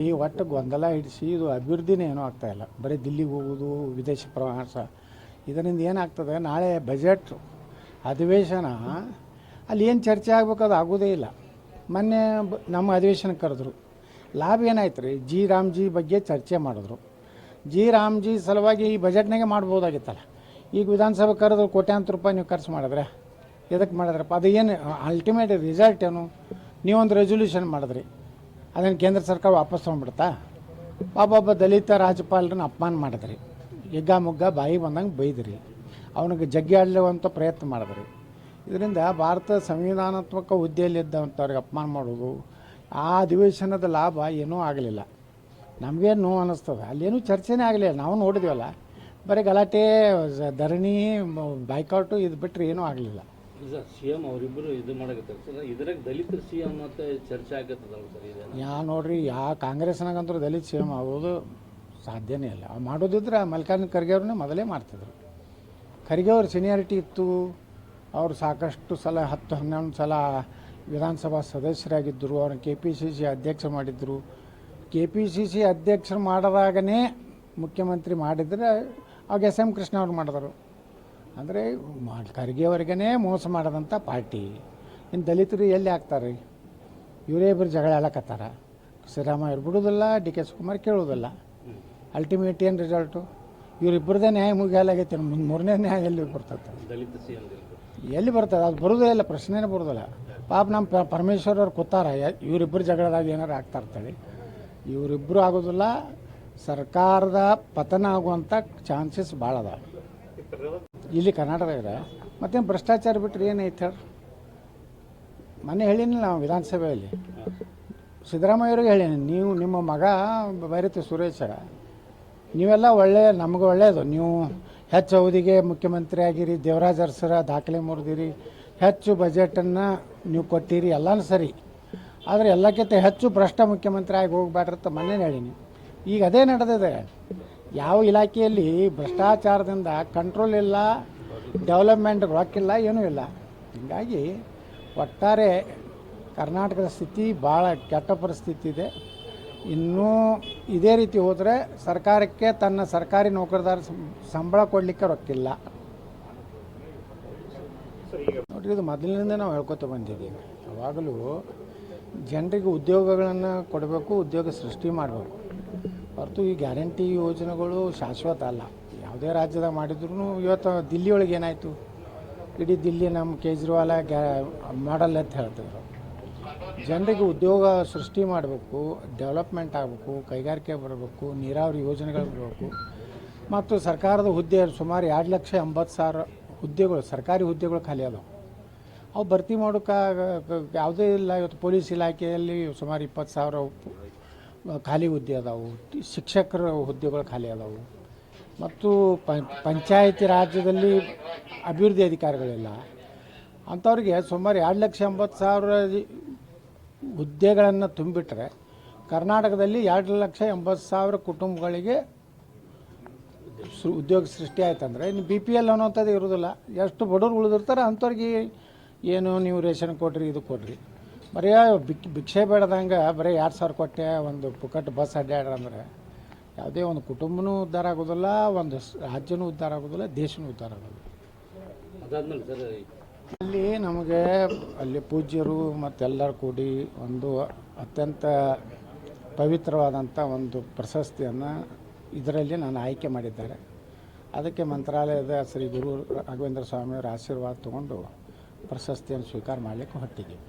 ಈ ಒಟ್ಟು ಗೊಂದಲ ಹಿಡಿಸಿ ಇದು ಅಭಿವೃದ್ಧಿನೇ ಏನೂ ಆಗ್ತಾಯಿಲ್ಲ. ಬರೀ ದಿಲ್ಲಿಗೆ ಹೋಗೋದು, ವಿದೇಶಿ ಪ್ರವಾಸ, ಇದರಿಂದ ಏನಾಗ್ತದೆ, ನಾಳೆ ಬಜೆಟ್ ಅಧಿವೇಶನ ಅಲ್ಲಿ ಏನು ಚರ್ಚೆ ಆಗಬೇಕು ಅದು ಆಗೋದೇ ಇಲ್ಲ. ಮೊನ್ನೆ ನಮ್ಮ ಅಧಿವೇಶನಕ್ಕೆ ಕರೆದ್ರು, ಲಾಭ ಏನಾಯ್ತು ರೀ, ಜಿ ರಾಮ್ಜಿ ಬಗ್ಗೆ ಚರ್ಚೆ ಮಾಡಿದ್ರು. ಜಿ ರಾಮ್ಜಿ ಸಲುವಾಗಿ ಈ ಬಜೆಟ್ನಾಗೆ ಮಾಡ್ಬೋದಾಗಿತ್ತಲ್ಲ. ಈಗ ವಿಧಾನಸಭೆ ಕರೆದ್ರು ಕೋಟ್ಯಾಂತರ ರೂಪಾಯಿ ನೀವು ಖರ್ಚು ಮಾಡಿದ್ರೆ ಎದಕ್ಕೆ ಮಾಡಿದ್ರಪ್ಪ? ಅದು ಏನು ಅಲ್ಟಿಮೇಟ್ ರಿಸಲ್ಟ್ ಏನು? ನೀವೊಂದು ರೆಸೊಲ್ಯೂಷನ್ ಮಾಡಿದ್ರಿ, ಅದನ್ನು ಕೇಂದ್ರ ಸರ್ಕಾರ ವಾಪಸ್ ತೊಗೊಂಡ್ಬಿಡ್ತಾ? ಒಬ್ಬೊಬ್ಬ ದಲಿತ ರಾಜ್ಯಪಾಲರನ್ನ ಅಪಮಾನ ಮಾಡಿದ್ರಿ, ಮುಗ್ಗ ಬಾಯಿ ಬಂದಂಗೆ ಬೈದ್ರಿ, ಅವನಿಗೆ ಜಗ್ಗಿ ಆಡಲುವಂಥ ಪ್ರಯತ್ನ ಮಾಡಿದ್ರಿ. ಇದರಿಂದ ಭಾರತ ಸಂವಿಧಾನಾತ್ಮಕ ಹುದ್ದೆಯಲ್ಲಿದ್ದಂಥವ್ರಿಗೆ ಅಪಮಾನ ಮಾಡೋದು, ಆ ಅಧಿವೇಶನದ ಲಾಭ ಏನೂ ಆಗಲಿಲ್ಲ. ನಮಗೇನು ನೋವು ಅನ್ನಿಸ್ತದೆ, ಅಲ್ಲೇನೂ ಚರ್ಚೆನೇ ಆಗಲಿಲ್ಲ. ನಾವು ನೋಡಿದ್ವಲ್ಲ, ಬರೀ ಗಲಾಟೆ, ಧರಣಿ, ಬಾಯ್ಕಾಟು, ಇದು ಬಿಟ್ಟರೆ ಏನೂ ಆಗಲಿಲ್ಲ. ಸಿಎಂ ಅವರಿಬ್ಬರು ಇದು ಮಾಡಕತ್ತಾರೆ ಸರ್, ಇದ್ರಾಗ ದಲಿತ ಸಿಎಂ ಮತ್ತು ಚರ್ಚೆ ಆಗತ್ತದಲ್ಲ ಸರ್? ಇದು ನೋಡ್ರಿ, ಕಾಂಗ್ರೆಸ್ನಾಗಂತೂ ದಲಿತ ಸಿಎಂ ಆಗೋದು ಸಾಧ್ಯನೇ ಇಲ್ಲ. ಮಾಡೋದಿದ್ರೆ ಮಲ್ಲಿಕಾರ್ಜುನ ಖರ್ಗೆ ಅವ್ರನ್ನೇ ಮೊದಲೇ ಮಾಡ್ತಿದ್ರು. ಖರ್ಗೆ ಅವ್ರ ಸೀನಿಯಾರಿಟಿ ಇತ್ತು, ಅವರು ಸಾಕಷ್ಟು ಸಲ 10-11 ಸಲ ವಿಧಾನಸಭಾ ಸದಸ್ಯರಾಗಿದ್ದರು. ಅವ್ರನ್ನ KPCC ಅಧ್ಯಕ್ಷ ಮಾಡಿದ್ರು. KPCC ಅಧ್ಯಕ್ಷರು ಮಾಡಿದಾಗನೇ ಮುಖ್ಯಮಂತ್ರಿ ಮಾಡಿದರೆ ಅವಾಗ SM ಕೃಷ್ಣ ಅವ್ರು ಮಾಡಿದರು. ಅಂದರೆ ಖರ್ಗೆ ಅವ್ರಿಗೇ ಮೋಸ ಮಾಡೋದಂಥ ಪಾರ್ಟಿ. ಇನ್ನು ದಲಿತರು ಎಲ್ಲಿ ಆಗ್ತಾರೆ? ಇವರೇ ಇಬ್ಬರು ಜಗಳ ಆಡಕತ್ತಾರ. ಸಿದ್ದರಾಮಯ್ಯ ಅವ್ರು ಬಿಡೋದಿಲ್ಲ, DK ಶಿವಕುಮಾರ್ ಕೇಳೋದಿಲ್ಲ. ಅಲ್ಟಿಮೇಟ್ ಏನು ರಿಸಲ್ಟು? ಇವರಿಬ್ಬರದೇ ನ್ಯಾಯ ಮುಗಿಯಲಾಗೈತೆ. ಮೂರನೇ ನ್ಯಾಯ ಎಲ್ಲಿ ಬರ್ತದೆ? ದಲಿತ ಸಿಎಂ ಎಲ್ಲಿ ಬರ್ತದೆ? ಅದು ಬರೋದೇ ಇಲ್ಲ, ಪ್ರಶ್ನೆನೇ ಬರೋದಿಲ್ಲ. ಪಾಪ ನಮ್ಮ ಪರಮೇಶ್ವರ್ ಅವ್ರು ಕೂತಾರ, ಇವರಿಬ್ಬರು ಜಗಳದಾಗ ಏನಾರು ಆಗ್ತಾ ಇರ್ತಾಳೆ. ಇವರಿಬ್ಬರು ಆಗೋದಿಲ್ಲ. ಸರ್ಕಾರದ ಪತನ ಆಗುವಂಥ ಚಾನ್ಸಸ್ ಭಾಳ ಅದ ಇಲ್ಲಿ ಕರ್ನಾಟಕದಾಗ. ಮತ್ತೇನು ಭ್ರಷ್ಟಾಚಾರ ಬಿಟ್ಟರೆ ಏನೈತೆ ಹೇಳಿ? ಮೊನ್ನೆ ಹೇಳಿನಿಲ್ಲ ನಾವು ವಿಧಾನಸಭೆಯಲ್ಲಿ, ಸಿದ್ದರಾಮಯ್ಯವ್ರಿಗೆ ಹೇಳೀನಿ, ನೀವು ನಿಮ್ಮ ಮಗ ಬೈರತಿ ಸುರೇಶ, ನೀವೆಲ್ಲ ನಮಗೆ ಒಳ್ಳೆಯದು. ನೀವು ಹೆಚ್ಚು ಅವಧಿಗೆ ಮುಖ್ಯಮಂತ್ರಿ ಆಗಿರಿ, ದೇವರಾಜ್ ಅರಸರ ದಾಖಲೆ ಮುರಿದಿರಿ, ಹೆಚ್ಚು ಬಜೆಟನ್ನು ನೀವು ಕೊಟ್ಟಿರಿ, ಎಲ್ಲನೂ ಸರಿ. ಆದರೆ ಎಲ್ಲಕ್ಕಿಂತ ಹೆಚ್ಚು ಭ್ರಷ್ಟ ಮುಖ್ಯಮಂತ್ರಿ ಆಗಿ ಹೋಗ್ಬೇಡ್ರಂತ ಮೊನ್ನೆ ಹೇಳೀನಿ. ಈಗ ಅದೇ ನಡೆದಿದೆ. ಯಾವ ಇಲಾಖೆಯಲ್ಲಿ ಭ್ರಷ್ಟಾಚಾರದಿಂದ ಕಂಟ್ರೋಲ್ ಇಲ್ಲ, ಡೆವಲಪ್ಮೆಂಟ್ ರೊಕ್ಕಿಲ್ಲ, ಏನೂ ಇಲ್ಲ. ಹೀಗಾಗಿ ಒಟ್ಟಾರೆ ಕರ್ನಾಟಕದ ಸ್ಥಿತಿ ಭಾಳ ಕೆಟ್ಟ ಪರಿಸ್ಥಿತಿ ಇದೆ. ಇನ್ನೂ ಇದೇ ರೀತಿ ಹೋದರೆ ಸರ್ಕಾರಕ್ಕೆ ತನ್ನ ಸರ್ಕಾರಿ ನೌಕರದಾರ ಸಂಬಳ ಕೊಡಲಿಕ್ಕೆ ರೊಕ್ಕಿಲ್ಲ. ನೋಡಿರಿ, ಇದು ಮೊದಲಿನಿಂದ ನಾವು ಹೇಳ್ಕೊತ ಬಂದಿದ್ದೀವಿ. ಯಾವಾಗಲೂ ಜನರಿಗೆ ಉದ್ಯೋಗಗಳನ್ನು ಕೊಡಬೇಕು, ಉದ್ಯೋಗ ಸೃಷ್ಟಿ ಮಾಡಬೇಕು ಹೊರತು ಈ ಗ್ಯಾರಂಟಿ ಯೋಜನೆಗಳು ಶಾಶ್ವತ ಅಲ್ಲ. ಯಾವುದೇ ರಾಜ್ಯದಾಗ ಮಾಡಿದ್ರು ಇವತ್ತು ದಿಲ್ಲಿಯೊಳಗೆ ಏನಾಯಿತು? ಇಡೀ ದಿಲ್ಲಿ ನಮ್ಮ ಕೇಜ್ರಿವಾಲ ಮಾಡಲ್ ಅಂತ ಹೇಳ್ತಿದ್ರು. ಜನರಿಗೆ ಉದ್ಯೋಗ ಸೃಷ್ಟಿ ಮಾಡಬೇಕು, ಡೆವಲಪ್ಮೆಂಟ್ ಆಗಬೇಕು, ಕೈಗಾರಿಕೆ ಬರಬೇಕು, ನೀರಾವರಿ ಯೋಜನೆಗಳು ಬರಬೇಕು. ಮತ್ತು ಸರ್ಕಾರದ ಹುದ್ದೆ ಸುಮಾರು 2,80,000 ಹುದ್ದೆಗಳು, ಸರ್ಕಾರಿ ಹುದ್ದೆಗಳು ಖಾಲಿ ಅದಾವೆ. ಅವು ಭರ್ತಿ ಮಾಡೋಕೆ ಯಾವುದೇ ಇಲ್ಲ. ಇವತ್ತು ಪೊಲೀಸ್ ಇಲಾಖೆಯಲ್ಲಿ ಸುಮಾರು 20,000 ಖಾಲಿ ಹುದ್ದೆ ಅದಾವು. ಶಿಕ್ಷಕರ ಹುದ್ದೆಗಳು ಖಾಲಿ ಅದಾವು. ಮತ್ತು ಪಂಚಾಯತಿ ರಾಜ್ಯದಲ್ಲಿ ಅಭಿವೃದ್ಧಿ ಅಧಿಕಾರಿಗಳಿಲ್ಲ. ಅಂಥವ್ರಿಗೆ ಸುಮಾರು 2,80,000 ಹುದ್ದೆಗಳನ್ನು ತುಂಬಿಟ್ರೆ ಕರ್ನಾಟಕದಲ್ಲಿ 2,80,000 ಕುಟುಂಬಗಳಿಗೆ ಉದ್ಯೋಗ ಸೃಷ್ಟಿ ಆಯ್ತಂದರೆ ಇನ್ನು BPL ಅನ್ನೋಂಥದ್ದು ಇರೋದಿಲ್ಲ. ಎಷ್ಟು ಬಡವ್ರು ಉಳಿದಿರ್ತಾರೆ ಅಂಥವ್ರಿಗೆ ಏನು ನೀವು ರೇಷನ್ ಕೊಡ್ರಿ, ಇದು ಕೊಡ್ರಿ, ಬರೀ ಭಿಕ್ಷೆ ಬೇಡದಂಗೆ ಬರೀ 2,000 ಕೊಟ್ಟೆ ಒಂದು ಪುಕ್ಕಟ್ಟು ಬಸ್ ಅಡ್ಡಾಡ್ರಂದ್ರೆ ಯಾವುದೇ ಒಂದು ಕುಟುಂಬನೂ ಉದ್ಧಾರ ಆಗೋದಿಲ್ಲ, ಒಂದು ರಾಜ್ಯನೂ ಉದ್ಧಾರ ಆಗೋದಿಲ್ಲ, ದೇಶನೂ ಉದ್ಧಾರ ಆಗೋದಿಲ್ಲ. ಅದಾದ್ಮೇಲೆ ಸರ್ ಅಲ್ಲಿ ನಮಗೆ ಅಲ್ಲಿ ಪೂಜ್ಯರು ಮತ್ತೆಲ್ಲರೂ ಕೂಡಿ ಒಂದು ಅತ್ಯಂತ ಪವಿತ್ರವಾದಂಥ ಒಂದು ಪ್ರಶಸ್ತಿಯನ್ನು ಇದರಲ್ಲಿ ನಾನು ಆಯ್ಕೆ ಮಾಡಿದ್ದಾರೆ. ಅದಕ್ಕೆ ಮಂತ್ರಾಲಯದ ಶ್ರೀ ಗುರು ರಾಘವೇಂದ್ರ ಸ್ವಾಮಿಯವರ ಆಶೀರ್ವಾದ ತಗೊಂಡು ಪ್ರಶಸ್ತಿಯನ್ನು ಸ್ವೀಕಾರ ಮಾಡಲಿಕ್ಕೆ ಹೊರಟಿದ್ದೀವಿ.